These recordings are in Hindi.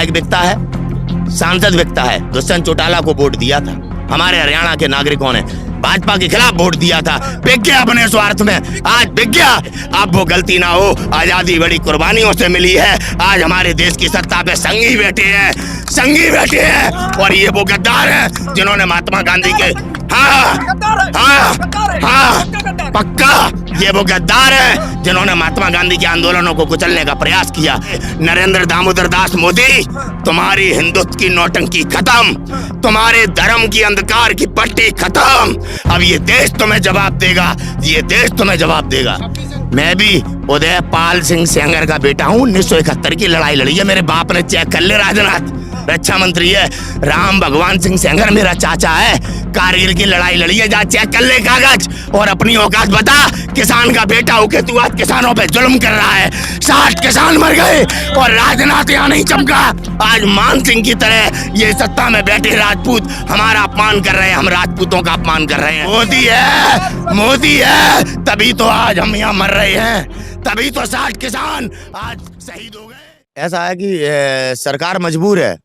विधायक बिकता है, सांसद बिकता है। दुष्यंत चौटाला को वोट दिया था, हमारे हरियाणा के नागरिकों ने भाजपा के खिलाफ वोट दिया था, बिक गया अपने स्वार्थ में, आज बिक गया। अब वो गलती ना हो, आजादी बड़ी कुर्बानियों से मिली है। आज हमारे देश की सत्ता पे संगी बैठे हैं, संगी बैठे हैं, और ये वो गद्दार हैं जिन्होंने महात्मा गांधी के पक्का ये वो गद्दार है जिन्होंने महात्मा गांधी के आंदोलनों को कुचलने का प्रयास किया। नरेंद्र दामोदर दास मोदी, तुम्हारी हिंदुत्व की नौटंकी खत्म, तुम्हारे धर्म की अंधकार की पट्टी खत्म। अब ये देश तुम्हें जवाब देगा, ये देश तुम्हें जवाब देगा। मैं भी उदयपाल सिंह सेंगर का बेटा हूँ। 1971 की लड़ाई लड़ी है, मेरे बाप ने चेक कर ले, राजनाथ रक्षा मंत्री है। राम भगवान सिंह सेंगर मेरा चाचा है, कारगिल की लड़ाई लड़ी है, जा चेक कर ले कागज और अपनी औकात बता। किसान का बेटा होके तू आज किसानों पे जुल्म कर रहा है। 60 किसान मर गए और राजनाथ यहाँ नहीं चमका। आज मान सिंह की तरह ये सत्ता में बैठे राजपूत हमारा अपमान कर रहे हैं, हम राजपूतों का अपमान कर रहे हैं। मोदी है, तभी तो आज हम यहाँ मर रहे हैं, तभी तो 60 किसान आज शहीद हो गए। ऐसा है कि सरकार मजबूर है।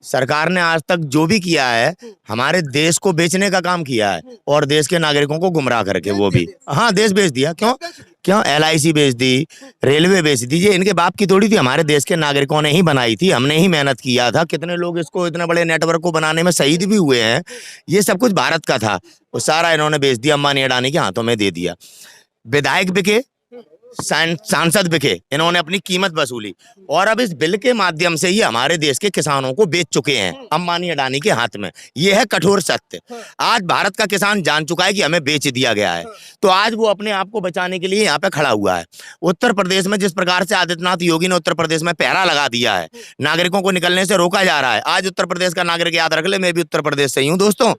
सरकार ने आज तक जो भी किया है हमारे देश को बेचने का काम किया है, और देश के नागरिकों को गुमराह करके, वो भी हाँ देश बेच दिया। क्यों LIC बेच दी, रेलवे बेच दी। ये इनके बाप की थोड़ी थी, हमारे देश के नागरिकों ने ही बनाई थी, हमने ही मेहनत किया था। कितने लोग इसको, इतने बड़े नेटवर्क को बनाने में शहीद भी हुए हैं। ये सब कुछ भारत का था, वो सारा इन्होंने बेच दिया, अंबानी अडानी के हाथों में दे दिया। विधायक बिके, सांसद बिके, इन्होंने अपनी कीमत वसूली, और अब इस बिल के माध्यम से ही हमारे देश के किसानों को बेच चुके हैं अंबानी अडानी के हाथ में। ये है कठोर सत्य। आज भारत का किसान जान चुका है कि हमें बेच दिया गया है, तो आज वो अपने आप को बचाने के लिए यहाँ पे खड़ा हुआ है। उत्तर प्रदेश में जिस प्रकार से आदित्यनाथ योगी ने उत्तर प्रदेश में पहरा लगा दिया है, नागरिकों को निकलने से रोका जा रहा है। आज उत्तर प्रदेश का नागरिक याद रख ले, मैं भी उत्तर प्रदेश से ही हूँ दोस्तों।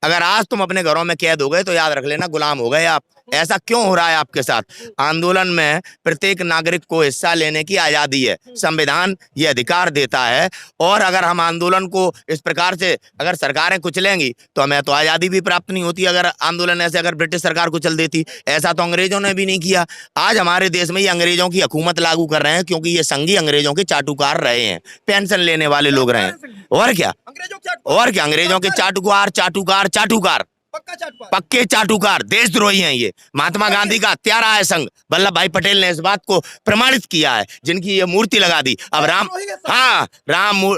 अगर आज तुम अपने घरों में कैद हो गए तो याद रख लेना गुलाम हो गए आप। ऐसा क्यों हो रहा है आपके साथ? आंदोलन में प्रत्येक नागरिक को हिस्सा लेने की आजादी है, संविधान ये अधिकार देता है। और अगर हम आंदोलन को इस प्रकार से अगर सरकारें कुचलेंगी तो हमें तो आजादी भी प्राप्त नहीं होती। अगर आंदोलन ऐसे अगर ब्रिटिश सरकार कुचल देती, ऐसा तो अंग्रेजों ने भी नहीं किया। आज हमारे देश में ये अंग्रेजों की हुकूमत लागू कर रहे हैं, क्योंकि ये संघी अंग्रेजों के चाटुकार रहे हैं, पेंशन लेने वाले लोग रहे हैं। और क्या अंग्रेजों के चाटुकार पक्के चाटुकार, देशद्रोही हैं ये। महात्मा गांधी का हत्यारा है संघ। वल्लभ भाई पटेल ने इस बात को प्रमाणित किया है, जिनकी ये मूर्ति लगा दी। अब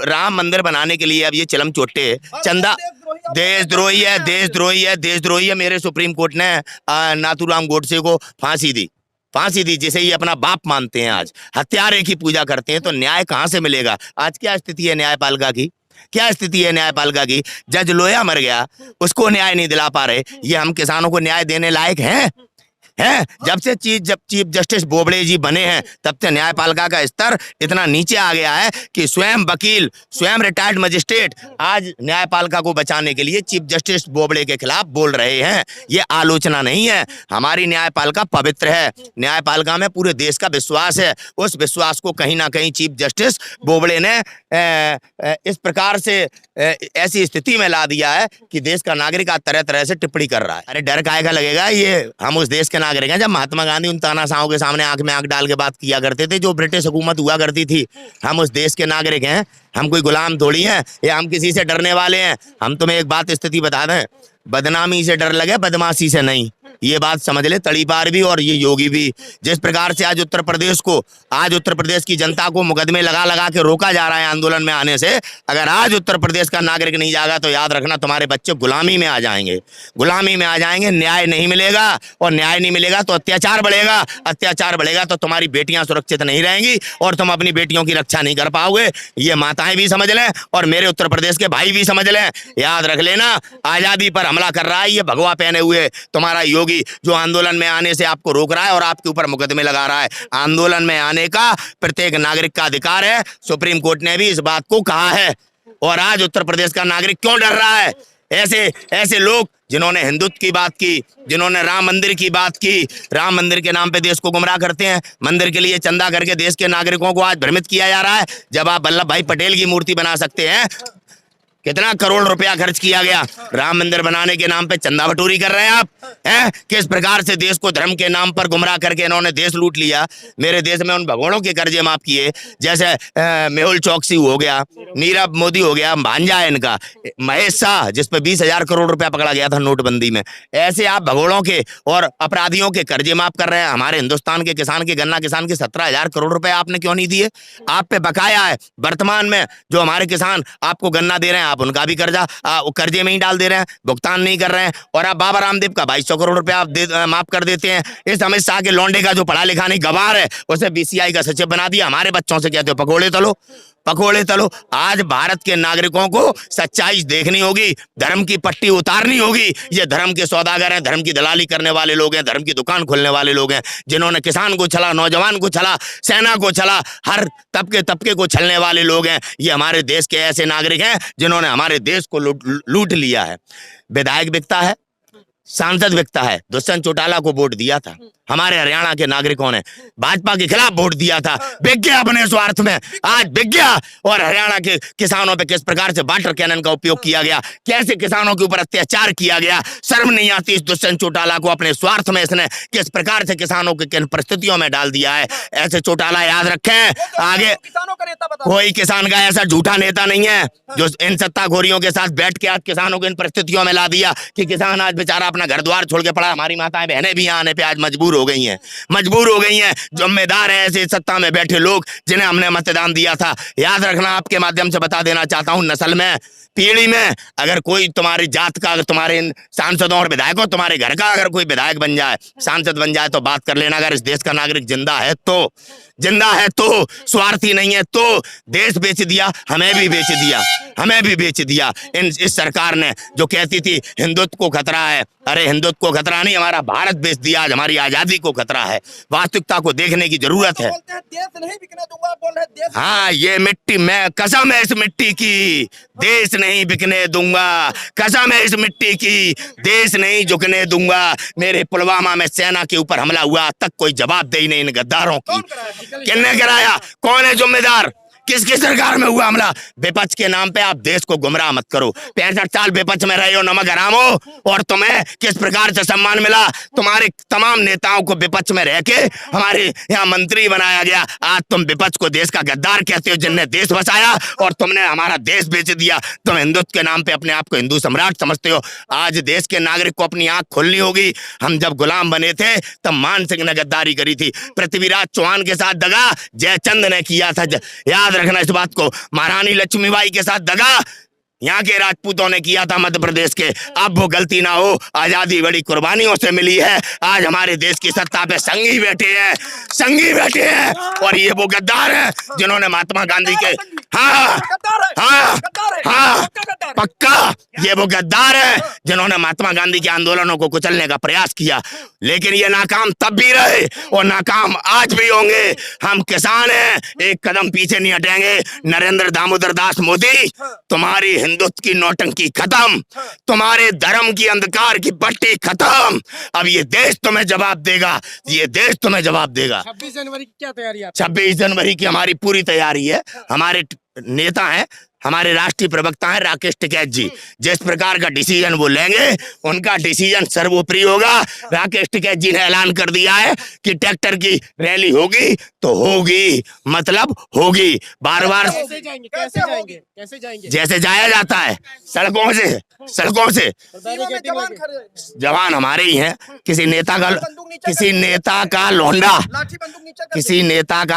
राम मंदिर बनाने के लिए अब ये चिलम चोटे चंदा, देशद्रोही है। मेरे सुप्रीम कोर्ट ने नाथूराम गोडसे को फांसी दी, जिसे ये अपना बाप मानते हैं। आज हत्यारे की पूजा करते हैं, तो न्याय कहाँ से मिलेगा? आज क्या स्थिति है न्यायपालिका की? जज लोया मर गया, उसको न्याय नहीं दिला पा रहे। ये हम किसानों को न्याय देने लायक हैं? जब से चीफ जस्टिस बोबड़े जी बने हैं, तब से न्यायपालिका का स्तर इतना नीचे आ गया है कि स्वयं वकील, स्वयं रिटायर्ड मजिस्ट्रेट आज न्यायपालिका को बचाने के लिए चीफ जस्टिस बोबड़े के खिलाफ बोल रहे हैं। ये आलोचना नहीं है, हमारी न्यायपालिका पवित्र है। न्यायपालिका में पूरे देश का विश्वास है। उस विश्वास को कहीं ना कहीं चीफ जस्टिस बोबड़े ने इस प्रकार से ऐसी स्थिति में ला दिया है कि देश का नागरिक आज तरह तरह से टिप्पणी कर रहा है। अरे डर काहे का लगेगा? ये हम उस देश के नागरिक हैं। जब महात्मा गांधी उन तानाशाहों के सामने आंख में आंख डाल के बात किया करते थे, जो ब्रिटिश हुकूमत हुआ करती थी, हम उस देश के नागरिक हैं, हम कोई गुलाम थोड़ी हैं या हम किसी से डरने वाले हैं। हम तुम्हें एक बात स्थिति बता दें, बदनामी से डर लगे, बदमाशी से नहीं। ये बात समझ ले तड़ीपार भी और ये योगी भी। जिस प्रकार से आज उत्तर प्रदेश की जनता को मुकदमे लगा के रोका जा रहा है आंदोलन में आने से, अगर आज उत्तर प्रदेश का नागरिक नहीं जागा तो याद रखना तुम्हारे बच्चे गुलामी में आ जाएंगे। न्याय नहीं मिलेगा, और न्याय नहीं मिलेगा तो अत्याचार बढ़ेगा तो तुम्हारी बेटियां सुरक्षित नहीं रहेंगी और तुम अपनी बेटियों की रक्षा नहीं कर पाओगे। ये माताएं भी समझ लें और मेरे उत्तर प्रदेश के भाई भी समझ लें। याद रख लेना, आजादी पर हमला कर रहा है ये भगवा पहने हुए तुम्हारा योगी, जो आंदोलन में आने से आपको रोक रहा है और आपके ऊपर मुकदमे लगा रहा है। आंदोलन में आने का प्रत्येक नागरिक का अधिकार है, सुप्रीम कोर्ट ने भी इस बात को कहा है। और आज उत्तर प्रदेश का नागरिक क्यों डर रहा है? ऐसे लोग जिन्होंने हिंदुत्व की बात की, जिन्होंने राम मंदिर की बात की, राम मंदिर के नाम पे देश को गुमराह करते हैं। मंदिर के लिए चंदा करके देश के नागरिकों को आज भ्रमित किया जा रहा है। जब आप वल्लभ भाई पटेल की मूर्ति बना सकते हैं, कितना करोड़ रुपया खर्च किया गया राम मंदिर बनाने के नाम पे। चंदा बटोरी कर रहे हैं आप, हैं? किस प्रकार से देश को धर्म के नाम पर गुमराह करके इन्होंने देश लूट लिया। मेरे देश में उन भगोड़ों के कर्जे माफ किए, जैसे मेहुल चौकसी हो गया, नीरव मोदी हो गया, भांजा है इनका महेश शाह, जिस पे 20,000 करोड़ रुपया पकड़ा गया था नोटबंदी में। ऐसे आप भगोड़ों के और अपराधियों के कर्जे माफ कर रहे हैं। हमारे हिंदुस्तान के किसान के, गन्ना किसान के 17,000 करोड़ रुपए आपने क्यों नहीं दिए? आप पे बकाया है। वर्तमान में जो हमारे किसान आपको गन्ना दे रहे हैं, आप उनका भी कर्जा कर्जे में ही डाल दे रहे हैं, भुगतान नहीं कर रहे हैं। और आप बाबा रामदेव का 2200 करोड़ रुपया आप माफ कर देते हैं। इस अमित शाह के लौंडे का जो पढ़ा लिखा नहीं गवार है, उसे बीसीआई का सचिव बना दिया। हमारे बच्चों से कहते हो पकोड़े तलो, पकोड़े तलो। आज भारत के नागरिकों को सच्चाई देखनी होगी, धर्म की पट्टी उतारनी होगी। ये धर्म के सौदागर हैं, धर्म की दलाली करने वाले लोग हैं, धर्म की दुकान खोलने वाले लोग हैं, जिन्होंने किसान को छला, नौजवान को छला, सेना को छला, हर तबके को छलने वाले लोग हैं। ये हमारे देश के ऐसे नागरिक हैं जिन्होंने हमारे देश को लूट लिया है। विधायक बिकता है, सांसद बिकता है। दुष्यंत चौटाला को वोट दिया था, हमारे हरियाणा के नागरिकों ने भाजपा के खिलाफ वोट दिया था, बिक गया अपने स्वार्थ में, आज बिक गया। और हरियाणा के किसानों पे किस प्रकार से वाटर कैनन का उपयोग किया गया, कैसे किसानों के ऊपर अत्याचार किया गया। शर्म नहीं आती इस दुष्यंत चौटाला को? अपने स्वार्थ में इसने किस प्रकार से किसानों के किन परिस्थितियों में डाल दिया है। ऐसे चौटाला याद रखें आगे। कोई किसान का ऐसा झूठा नेता नहीं है जो इन सत्ताखोरियों के साथ बैठ के आज किसानों को इन परिस्थितियों में ला दिया कि किसान आज बेचारा अपना घर द्वार छोड़ के पड़ा। हमारी माताएं बहनें भी आने पे आज मजबूर हो गई हैं। जिम्मेदार है ऐसे सत्ता में बैठे लोग जिन्हें हमने मतदान दिया था। याद रखना, आपके माध्यम से बता देना चाहता हूं, नस्ल में, पीढ़ी में अगर कोई तुम्हारी जात का, अगर तुम्हारे सांसदों और विधायकों, तुम्हारे घर का अगर कोई विधायक बन जाए, सांसद बन जाए तो बात कर लेना। अगर इस देश का नागरिक जिंदा है तो स्वार्थी नहीं है तो। देश बेच दिया, हमें भी बेच दिया इस सरकार ने, जो कहती थी हिंदुत्व को खतरा है। अरे हिंदुत्व को खतरा नहीं, हमारा भारत बेच दिया। आज हमारी आजादी को खतरा है। वास्तविकता को देखने की जरूरत है। देश नहीं बिकने दूंगा बोल रहे देश। हाँ, ये मिट्टी, मैं कसम है इस मिट्टी की, देश नहीं बिकने दूंगा। कसम है इस मिट्टी की, देश नहीं झुकने दूंगा। मेरे पुलवामा में सेना के ऊपर हमला हुआ, तक कोई जवाबदेही नहीं इन गद्दारों की। किसने कराया? कौन है जिम्मेदार? किसकी सरकार में हुआ हमला? विपक्ष के नाम पे आप देश को गुमराह मत करो। 65 साल विपक्ष में रहे हो, नमक हराम हो, और तुम्हें किस प्रकार से सम्मान मिला? तुम्हारे तमाम नेताओं को विपक्ष में रह के हमारे यहाँ मंत्री बनाया गया। आज तुम विपक्ष को देश का गद्दार कहते हो, जिनने देश बचाया, और तुमने हमारा देश बेच दिया। तुम हिंदुत्व के नाम पे अपने आप को हिंदू सम्राट समझते हो। आज देश के नागरिक को अपनी आंख खोलनी होगी। हम जब गुलाम बने थे तब मान सिंह ने गद्दारी करी थी, पृथ्वीराज चौहान के साथ दगा जयचंद ने किया था। याद रखना इस बात को। महारानी लक्ष्मीबाई के साथ दगा यहाँ के राजपूतों ने किया था मध्य प्रदेश के। अब वो गलती ना हो, आजादी बड़ी कुर्बानियों से मिली है। आज हमारे देश की सत्ता पे संगी बैठे हैं, और ये वो गद्दार हैं जिन्होंने महात्मा गांधी के, हाँ पक्का, ये वो गद्दार हैं जिन्होंने महात्मा गांधी के आंदोलनों को कुचलने का प्रयास किया। लेकिन ये नाकाम तब भी रहे और नाकाम आज भी होंगे। हम किसान हैं, एक कदम पीछे नहीं हटेंगे। नरेंद्र दामोदर दास मोदी, तुम्हारी हिंदुत्व की नौटंकी खत्म, तुम्हारे धर्म की अंधकार की पट्टी खत्म। अब ये देश तुम्हें जवाब देगा, 26 जनवरी की क्या तैयारी है? 26 जनवरी की हमारी पूरी तैयारी है। हमारे नेता हैं, हमारे राष्ट्रीय प्रवक्ता हैं राकेश टिकैत जी, जिस प्रकार का डिसीजन वो लेंगे उनका डिसीजन सर्वोपरि होगा। राकेश टिकैत जी ने ऐलान कर दिया है कि ट्रैक्टर की रैली होगी तो होगी, मतलब होगी। बार कैसे जाएंगे? जैसे जाया जाता है, सड़कों से। जवान हमारे ही हैं। किसी नेता का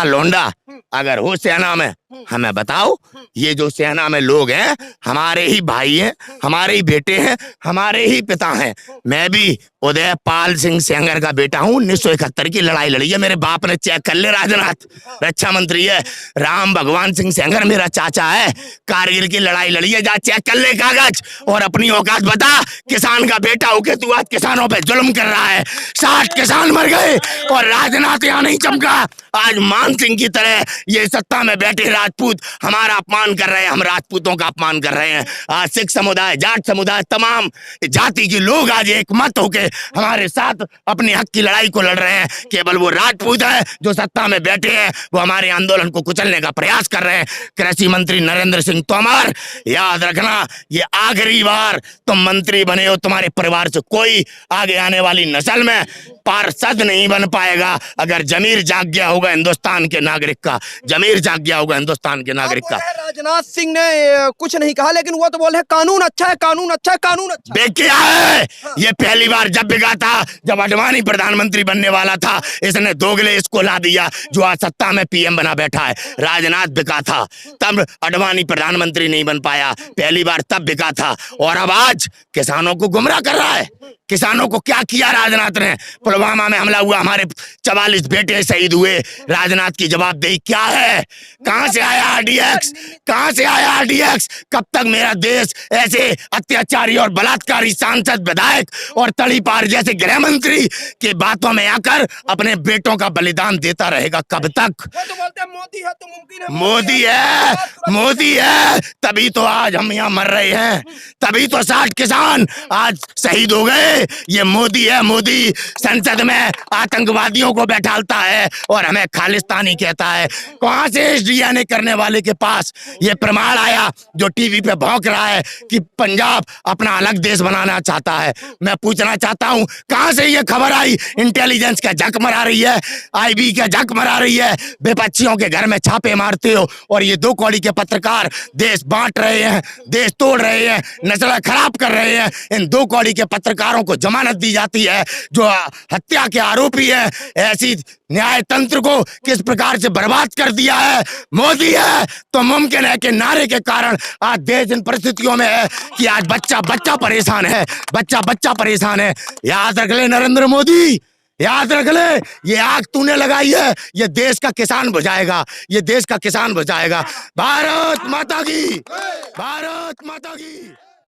लौंडा अगर हो सेना में, हमें बताओ। ये जो सेना में लोग हैं हमारे ही भाई हैं, हमारे ही बेटे हैं, हमारे ही पिता हैं। मैं भी उदयपाल सिंह सेंगर का बेटा हूँ। 1971 की लड़ाई लड़ी है, मेरे बाप ने चेक कर ले, राजनाथ रक्षा मंत्री है। राम भगवान सिंह सेंगर मेरा चाचा है, कारगिल की लड़ाई लड़ी है, जा चेक कर ले कागज और अपनी औकात बता। किसान का बेटा होके तू आज किसानों पे जुल्म कर रहा है। 60 किसान मर गए और राजनाथ यहाँ नहीं चमका। आज मान सिंह की तरह ये सत्ता में बैठे राजपूत हमारा अपमान कर रहे हैं, हम राजपूतों का अपमान कर रहे हैं। आज सिख समुदाय, जाट समुदाय, तमाम जाति के लोग आज एक मत होके हमारे साथ अपने हक की लड़ाई को लड़ रहे हैं। केवल वो राजपूत है जो सत्ता में बैठे हैं, वो हमारे आंदोलन को कुचलने का प्रयास कर रहे हैं। कृषि मंत्री नरेंद्र सिंह तोमर, याद रखना, ये आखिरी बार तुम मंत्री बने हो। तुम्हारे परिवार से कोई आगे आने वाली नस्ल में पार्षद नहीं बन पाएगा अगर जमीर जाग गया होगा हिंदुस्तान के नागरिक का, जमीर जाग गया होगा हिंदुस्तान के नागरिक का। राजनाथ सिंह ने कुछ नहीं कहा, लेकिन वो तो बोले हैं कानून अच्छा है, कानून अच्छा है, कानून अच्छा है। क्या है ये पहली बार जब बिका था, जब अडवाणी प्रधानमंत्री बनने वाला था, इसने दोगले इसको ला दिया जो आज सत्ता में पीएम बना बैठा है। राजनाथ बिका था तब अडवाणी प्रधानमंत्री नहीं बन पाया, पहली बार तब बिका था। और अब आज किसानों को गुमराह कर रहा है। किसानों को क्या किया राजनाथ ने? पुलवामा में हमला हुआ, हमारे 44 बेटे शहीद हुए, राजनाथ की जवाबदेही क्या है? कहां से आया आरडीएक्स? कहां से आया आरडीएक्स? कब तक मेरा देश ऐसे अत्याचारी और बलात्कारी सांसद, विधायक और तड़ीपार जैसे गृह मंत्री के बातों में आकर अपने बेटों का बलिदान देता रहेगा? कब तक? वो तो बोलते हैं मोदी है तो मुमकिन है, मोदी है, मोदी है, तभी तो आज हम यहाँ मर रहे हैं, तभी तो 60 किसान आज शहीद हो गए। ये मोदी है, मोदी संसद में आतंकवादियों को बैठालता है और हमें खालिस्तानी कहता है। कहां से इस डीएनए करने वाले के पास ये प्रमाण आया जो टीवी पे भौंक रहा है कि पंजाब अपना अलग देश बनाना चाहता है? मैं पूछना चाहता हूं, कहां से ये खबर आई? इंटेलिजेंस का झक मरा रही है, आईबी का झक मरा रही है, विपक्षियों के घर में छापे मारते हो और ये दो कौड़ी के पत्रकार देश बांट रहे हैं, देश तोड़ रहे हैं, नस्ल खराब कर रहे हैं। इन दो कौड़ी के पत्रकारों को जमानत दी जाती है जो हत्या के आरोपी है। ऐसी न्याय तंत्र को किस प्रकार से बर्बाद कर दिया है मोदी है। तो मुमकिन है कि नारे के कारण आज देश इन परिस्थितियों में है कि आज बच्चा बच्चा परेशान है, बच्चा बच्चा परेशान है। याद रख ले नरेंद्र मोदी, याद रख ले, ये आग तूने लगाई है, ये देश का किसान बुझाएगा, ये देश का किसान बुझाएगा। भारत माता की, भारत माता की।